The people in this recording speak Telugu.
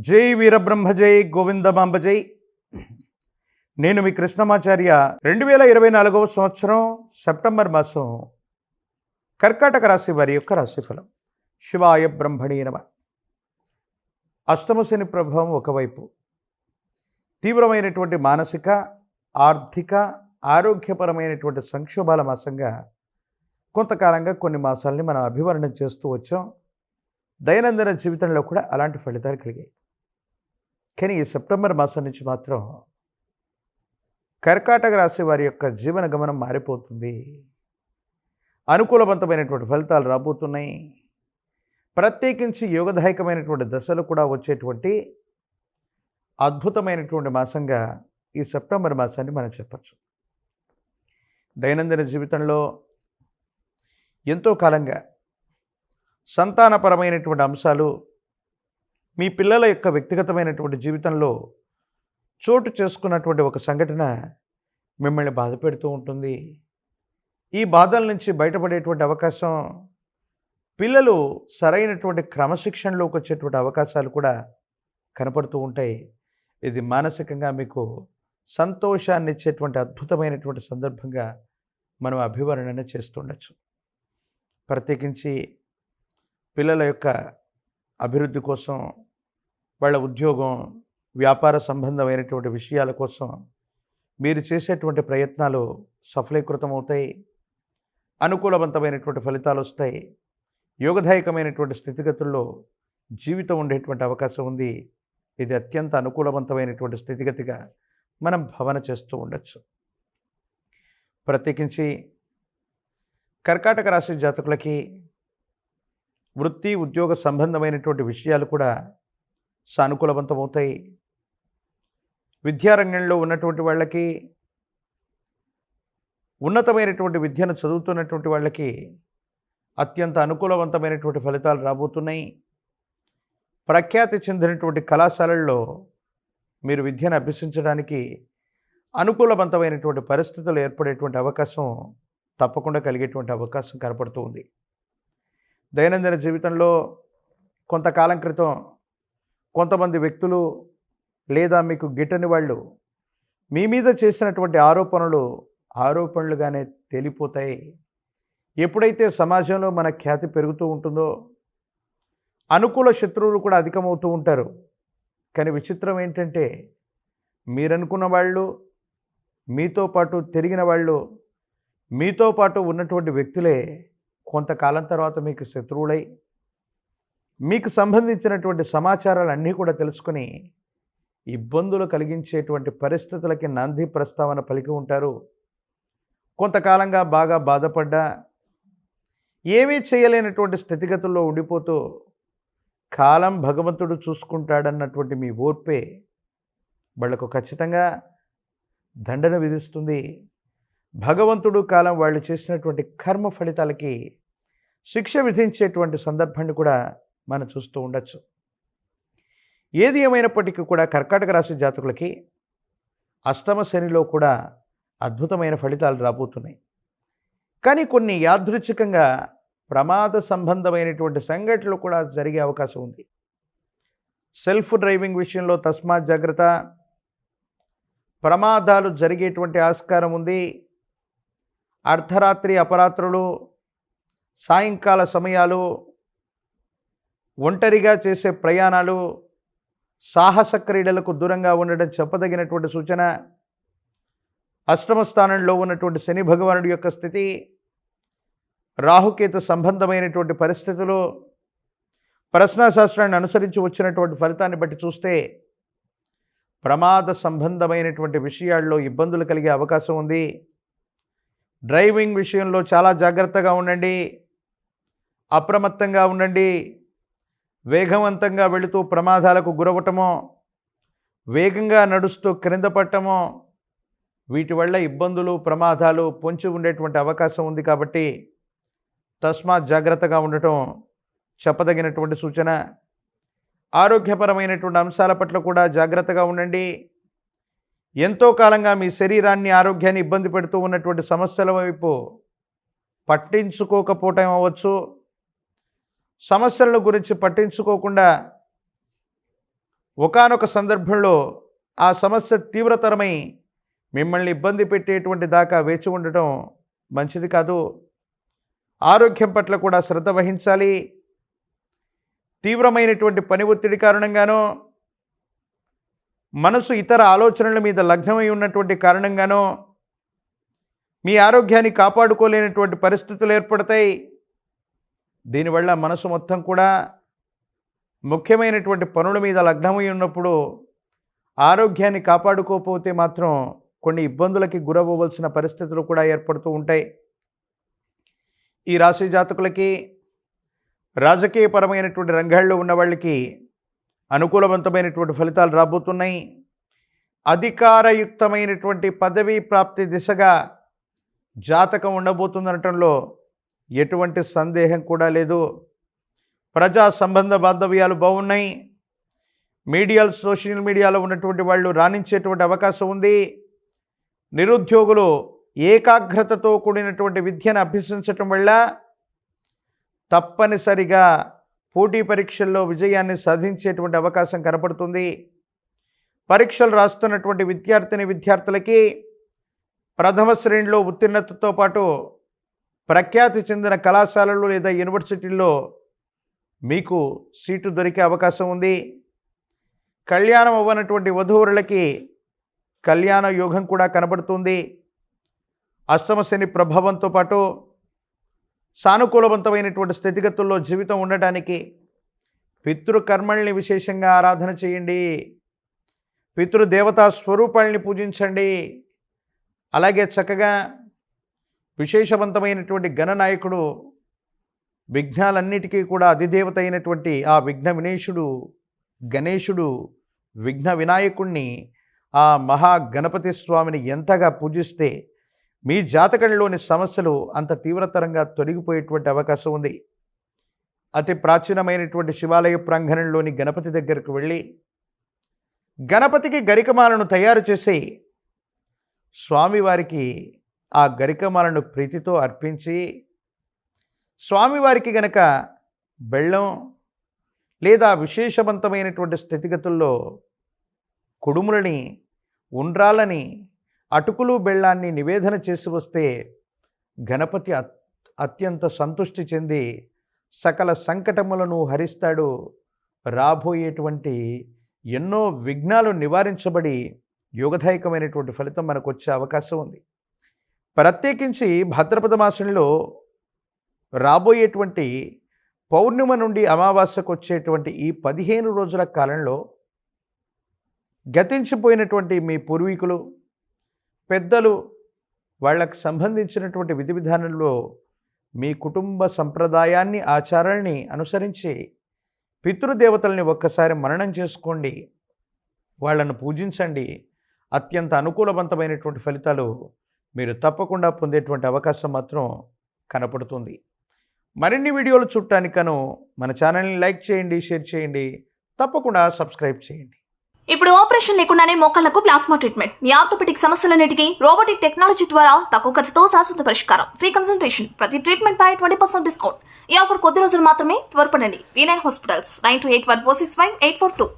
జై వీరబ్రహ్మ జై గోవిందమాంబ జై. నేను మీ కృష్ణమాచార్య. 2024 సంవత్సరం సెప్టెంబర్ మాసం కర్కాటక రాశి వారి యొక్క రాశిఫలం. శివాయ బ్రహ్మణే నమః. అష్టమ శని ప్రభావం ఒకవైపు, తీవ్రమైనటువంటి మానసిక, ఆర్థిక, ఆరోగ్యపరమైనటువంటి సంక్షోభాల మాసంగా కొంతకాలంగా కొన్ని మాసాలని మనం అభివర్ణన చేస్తూ వచ్చాం. దైనందిన జీవితంలో కూడా అలాంటి ఫలితాలు కలిగాయి. కానీ ఈ సెప్టెంబర్ మాసం నుంచి మాత్రం కర్కాటక రాశి వారి యొక్క జీవన గమనం మారిపోతుంది. అనుకూలవంతమైనటువంటి ఫలితాలు రాబోతున్నాయి. ప్రత్యేకించి యోగదాయకమైనటువంటి దశలు కూడా వచ్చేటువంటి అద్భుతమైనటువంటి మాసంగా ఈ సెప్టెంబర్ మాసాన్ని మనం చెప్పచ్చు. దైనందిన జీవితంలో ఎంతో కాలంగా సంతానపరమైనటువంటి అంశాలు, మీ పిల్లల యొక్క వ్యక్తిగతమైనటువంటి జీవితంలో చోటు చేసుకున్నటువంటి ఒక సంఘటన మిమ్మల్ని బాధ పెడుతూ ఉంటుంది. ఈ బాధల నుంచి బయటపడేటువంటి అవకాశం, పిల్లలు సరైనటువంటి క్రమశిక్షణలోకి వచ్చేటువంటి అవకాశాలు కూడా కనపడుతూ ఉంటాయి. ఇది మానసికంగా మీకు సంతోషాన్ని ఇచ్చేటువంటి అద్భుతమైనటువంటి సందర్భంగా మనం అభివర్ణన చేస్తుండొచ్చు. ప్రత్యేకించి పిల్లల యొక్క అభివృద్ధి కోసం, వాళ్ళ ఉద్యోగం, వ్యాపార సంబంధమైనటువంటి విషయాల కోసం మీరు చేసేటువంటి ప్రయత్నాలు సఫలీకృతమవుతాయి. అనుకూలవంతమైనటువంటి ఫలితాలు వస్తాయి. యోగదాయకమైనటువంటి స్థితిగతుల్లో జీవితం ఉండేటువంటి అవకాశం ఉంది. ఇది అత్యంత అనుకూలవంతమైనటువంటి స్థితిగతిగా మనం భావన చేస్తూ ఉండొచ్చు. ప్రత్యేకించి కర్కాటక రాశి జాతకులకి వృత్తి, ఉద్యోగ సంబంధమైనటువంటి విషయాలు కూడా సానుకూలవంతమవుతాయి. విద్యారంగంలో ఉన్నటువంటి వాళ్ళకి, ఉన్నతమైనటువంటి విద్యను చదువుతున్నటువంటి వాళ్ళకి అత్యంత అనుకూలవంతమైనటువంటి ఫలితాలు రాబోతున్నాయి. ప్రఖ్యాతి చెందినటువంటి కళాశాలల్లో మీరు విద్యను అభ్యసించడానికి అనుకూలవంతమైనటువంటి పరిస్థితులు ఏర్పడేటువంటి అవకాశం తప్పకుండా కలిగేటువంటి అవకాశం కనపడుతూ ఉంది. దైనందిన జీవితంలో కొంతకాలం క్రితం కొంతమంది వ్యక్తులు లేదా మీకు గిట్టని వాళ్ళు మీ మీద చేసినటువంటి ఆరోపణలుగానే తేలిపోతాయి. ఎప్పుడైతే సమాజంలో మన ఖ్యాతి పెరుగుతూ ఉంటుందో అనుకూల శత్రువులు కూడా అధికమవుతూ ఉంటారు. కానీ విచిత్రం ఏంటంటే, మీరనుకున్న వాళ్ళు, మీతో పాటు తిరిగిన వాళ్ళు, మీతో పాటు ఉన్నటువంటి వ్యక్తులే కొంతకాలం తర్వాత మీకు శత్రువులై, మీకు సంబంధించినటువంటి సమాచారాలన్నీ కూడా తెలుసుకొని ఇబ్బందులు కలిగించేటువంటి పరిస్థితులకి నాంది ప్రస్తావన పలికి ఉంటారు. కొంతకాలంగా బాగా బాధపడ్డా, ఏమీ చేయలేనటువంటి స్థితిగతుల్లో ఉండిపోతూ కాలం భగవంతుడు చూసుకుంటాడన్నటువంటి మీ ఓర్పే వాళ్లకు ఖచ్చితంగా దండన విధిస్తుంది. భగవంతుడు కాలం వాళ్ళు చేసినటువంటి కర్మ ఫలితాలకి శిక్ష విధించేటువంటి సందర్భాన్ని కూడా మనం చూస్తూ ఉండొచ్చు. ఏది ఏమైనప్పటికీ కూడా కర్కాటక రాశి జాతకులకి అష్టమ శనిలో కూడా అద్భుతమైన ఫలితాలు రాబోతున్నాయి. కానీ కొన్ని యాదృచ్ఛికంగా ప్రమాద సంబంధమైనటువంటి సంఘటనలు కూడా జరిగే అవకాశం ఉంది. సెల్ఫ్ డ్రైవింగ్ విషయంలో తస్మాత్ జాగ్రత్త. ప్రమాదాలు జరిగేటువంటి ఆస్కారం ఉంది. అర్ధరాత్రి, అపరాత్రులు, సాయంకాల సమయాలు, ఒంటరిగా చేసే ప్రయాణాలు, సాహస క్రీడలకు దూరంగా ఉండడం చెప్పదగినటువంటి సూచన. అష్టమ స్థానంలో ఉన్నటువంటి శని భగవానుడి యొక్క స్థితి, రాహుకేతు సంబంధమైనటువంటి పరిస్థితులు, ప్రశ్నాశాస్త్రాన్ని అనుసరించి వచ్చినటువంటి ఫలితాన్ని బట్టి చూస్తే ప్రమాద సంబంధమైనటువంటి విషయాల్లో ఇబ్బందులు కలిగే అవకాశం ఉంది. డ్రైవింగ్ విషయంలో చాలా జాగ్రత్తగా ఉండండి, అప్రమత్తంగా ఉండండి. వేగవంతంగా వెళుతూ ప్రమాదాలకు గురవటమో, వేగంగా నడుస్తూ క్రింద పట్టమో, వీటి వల్ల ఇబ్బందులు, ప్రమాదాలు పొంచి ఉండేటువంటి అవకాశం ఉంది. కాబట్టి తస్మాత్ జాగ్రత్తగా ఉండటం చెప్పదగినటువంటి సూచన. ఆరోగ్యపరమైనటువంటి అంశాల పట్ల కూడా జాగ్రత్తగా ఉండండి. ఎంతో కాలంగా మీ శరీరాన్ని, ఆరోగ్యాన్ని ఇబ్బంది పెడుతూ ఉన్నటువంటి సమస్యల వైపు పట్టించుకోకపోవటం అవ్వచ్చు. సమస్యల గురించి పట్టించుకోకుండా ఒకానొక సందర్భంలో ఆ సమస్య తీవ్రతరమై మిమ్మల్ని ఇబ్బంది పెట్టేటువంటి దాకా వేచి ఉండటం మంచిది కాదు. ఆరోగ్యం పట్ల కూడా శ్రద్ధ వహించాలి. తీవ్రమైనటువంటి పని ఒత్తిడి కారణంగానో, మనసు ఇతర ఆలోచనల మీద లగ్నమై ఉన్నటువంటి కారణంగానో మీ ఆరోగ్యాన్ని కాపాడుకోలేనటువంటి పరిస్థితులు ఏర్పడతాయి. దీనివల్ల మనసు మొత్తం కూడా ముఖ్యమైనటువంటి పనుల మీద లగ్నమై ఉన్నప్పుడు ఆరోగ్యాన్ని కాపాడుకోకపోతే మాత్రం కొన్ని ఇబ్బందులకి గురవ్వవలసిన పరిస్థితులు కూడా ఏర్పడుతూ ఉంటాయి. ఈ రాశి జాతకులకి, రాజకీయపరమైనటువంటి రంగాల్లో ఉన్న వాళ్ళకి అనుకూలవంతమైనటువంటి ఫలితాలు రాబోతున్నాయి. అధికారయుక్తమైనటువంటి పదవీ ప్రాప్తి దిశగా జాతకం ఉండబోతుందనటంలో ఎటువంటి సందేహం కూడా లేదు. ప్రజా సంబంధ బాంధవ్యాలు బాగున్నాయి. సోషల్ మీడియాలో ఉన్నటువంటి వాళ్ళు రాణించేటువంటి అవకాశం ఉంది. నిరుద్యోగులు ఏకాగ్రతతో కూడినటువంటి విద్యను అభ్యసించటం వల్ల తప్పనిసరిగా పోటీ పరీక్షల్లో విజయాన్ని సాధించేటువంటి అవకాశం కనపడుతుంది. పరీక్షలు రాస్తున్నటువంటి విద్యార్థులకి ప్రథమ శ్రేణిలో ఉత్తీర్ణతతో పాటు ప్రఖ్యాతి చెందిన కళాశాలలు లేదా యూనివర్సిటీల్లో మీకు సీటు దొరికే అవకాశం ఉంది. కళ్యాణం అవ్వనటువంటి వధూవరులకి కళ్యాణ యోగం కూడా కనబడుతుంది. అష్టమ శని ప్రభావంతో పాటు సానుకూలవంతమైనటువంటి స్థితిగతుల్లో జీవితం ఉండటానికి పితృకర్మల్ని విశేషంగా ఆరాధన చేయండి. పితృదేవతా స్వరూపాల్ని పూజించండి. అలాగే చక్కగా విశేషవంతమైనటువంటి గణనాయకుడు, విఘ్నాలన్నిటికీ కూడా అధిదేవత అయినటువంటి ఆ విఘ్న వినేశుడు గణేశుడు, విఘ్న వినాయకుణ్ణి, ఆ మహాగణపతి స్వామిని ఎంతగా పూజిస్తే మీ జాతకంలోని సమస్యలు అంత తీవ్రతరంగా తొలగిపోయేటువంటి అవకాశం ఉంది. అతి ప్రాచీనమైనటువంటి శివాలయ ప్రాంగణంలోని గణపతి దగ్గరకు వెళ్ళి గణపతికి గరికమాలను తయారు చేసి స్వామివారికి ఆ గరికమాలను ప్రీతితో అర్పించి, స్వామివారికి గనక బెల్లం లేదా విశేషవంతమైనటువంటి స్థితిగతుల్లో కుడుములని, ఉండ్రాలని, అటుకులు బెల్లాన్ని నివేదన చేసి వస్తే గణపతి అత్యంత సంతృష్టి చెంది సకల సంకటములను హరిస్తాడు. రాబోయేటువంటి ఎన్నో విఘ్నాలు నివారించబడి యోగదాయకమైనటువంటి ఫలితం మనకు వచ్చే అవకాశం ఉంది. ప్రత్యేకించి భాద్రపద మాసంలో రాబోయేటువంటి పౌర్ణిమ నుండి అమావాస్యకు వచ్చేటువంటి ఈ 15 రోజుల కాలంలో గతించిపోయినటువంటి మీ పూర్వీకులు, పెద్దలు, వాళ్ళకు సంబంధించినటువంటి విధి విధానంలో మీ కుటుంబ సంప్రదాయాన్ని, ఆచారాల్ని అనుసరించి పితృదేవతల్ని ఒక్కసారి మననం చేసుకోండి. వాళ్ళను పూజించండి. అత్యంత అనుకూలవంతమైనటువంటి ఫలితాలు మీరు తప్పకుండా పొందేటువంటి అవకాశం మాత్రం కనపడుతుంది. మరిన్ని వీడియోలు చూడటానికను మన ఛానల్ని లైక్ చేయండి, షేర్ చేయండి, తప్పకుండా సబ్స్క్రైబ్ చేయండి. ఇప్పుడు ఆపరేషన్ లేకుండానే మోకాళ్లకు ప్లాస్మా ట్రీట్మెంట్. మీ ఆర్థోపెడిక్ సమస్యలన్నిటికీ రోబోటిక్ టెక్నాలజీ ద్వారా తక్కువ ఖర్చుతో శాశ్వత పరిష్కారం. Free consultation. ప్రతి ట్రీట్మెంట్ పై 20% డిస్కౌంట్. ఈ ఆఫర్ కొద్ది రోజులు మాత్రమే. త్వరపడండి. V9 hospitals 9281465842.